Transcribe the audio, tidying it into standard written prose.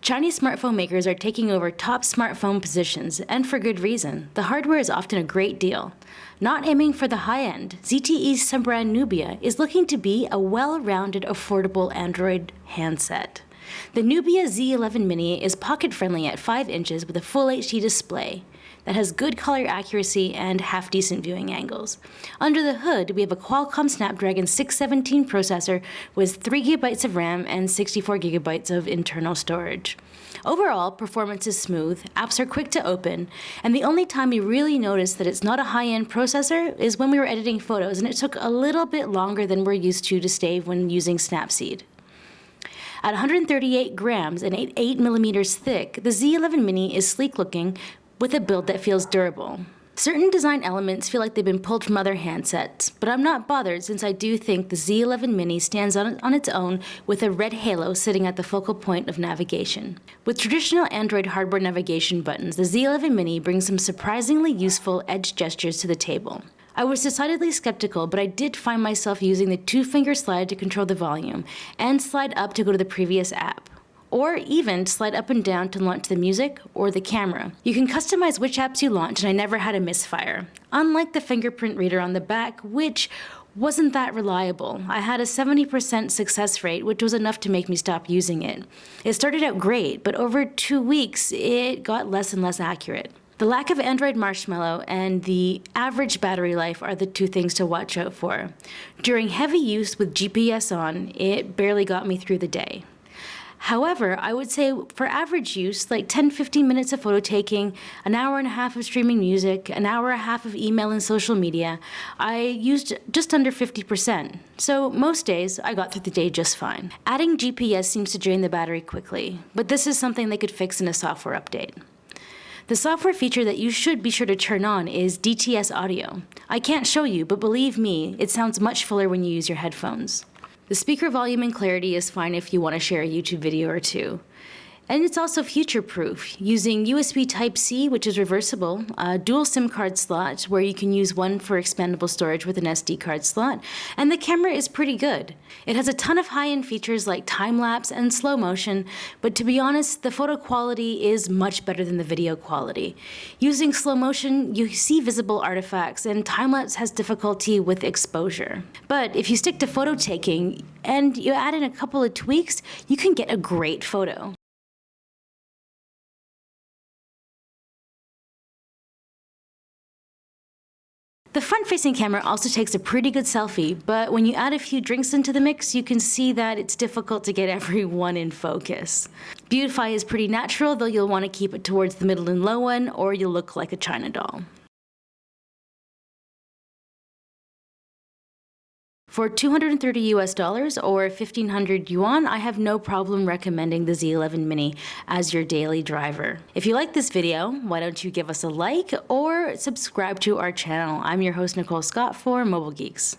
Chinese smartphone makers are taking over top smartphone positions, and for good reason. The hardware is often a great deal. Not aiming for the high end, ZTE's sub-brand Nubia is looking to be a well-rounded, affordable Android handset. The Nubia Z11 Mini is pocket-friendly at 5 inches with a full HD display that has good color accuracy and half-decent viewing angles. Under the hood, we have a Qualcomm Snapdragon 617 processor with 3GB of RAM and 64GB of internal storage. Overall, performance is smooth, apps are quick to open, and the only time we really noticed that it's not a high-end processor is when we were editing photos, and it took a little bit longer than we're used to save when using Snapseed. At 138 grams and 8 millimeters thick, the Z11 Mini is sleek-looking with a build that feels durable. Certain design elements feel like they've been pulled from other handsets, but I'm not bothered since I do think the Z11 Mini stands on its own with a red halo sitting at the focal point of navigation. With traditional Android hardware navigation buttons, the Z11 Mini brings some surprisingly useful edge gestures to the table. I was decidedly skeptical, but I did find myself using the 2-finger slide to control the volume, and slide up to go to the previous app, or even slide up and down to launch the music or the camera. You can customize which apps you launch, and I never had a misfire. Unlike the Fingerprint Reader on the back, which wasn't that reliable. I had a 70% success rate, which was enough to make me stop using it. It started out great, but over 2 weeks, it got less and less accurate. The lack of Android Marshmallow and the average battery life are the 2 things to watch out for. During heavy use with GPS on, it barely got me through the day. However, I would say for average use, like 10-15 minutes of photo taking, an hour and a half of streaming music, an hour and a half of email and social media, I used just under 50%. So most days, I got through the day just fine. Adding GPS seems to drain the battery quickly, but this is something they could fix in a software update. The software feature that you should be sure to turn on is DTS audio. I can't show you, but believe me, it sounds much fuller when you use your headphones. The speaker volume and clarity is fine if you want to share a YouTube video or two. And it's also future-proof, using USB Type-C, which is reversible, a dual SIM card slot where you can use one for expandable storage with an SD card slot, and the camera is pretty good. It has a ton of high-end features like time-lapse and slow motion, but to be honest, the photo quality is much better than the video quality. Using slow motion, you see visible artifacts, and time-lapse has difficulty with exposure. But if you stick to photo taking and you add in a couple of tweaks, you can get a great photo. The front-facing camera also takes a pretty good selfie, but when you add a few drinks into the mix, you can see that it's difficult to get everyone in focus. Beautify is pretty natural, though you'll want to keep it towards the middle and low one, or you'll look like a China doll. For $230 US or 1,500 yuan, I have no problem recommending the Z11 Mini as your daily driver. If you like this video, why don't you give us a like or subscribe to our channel. I'm your host, Nicole Scott for Mobile Geeks.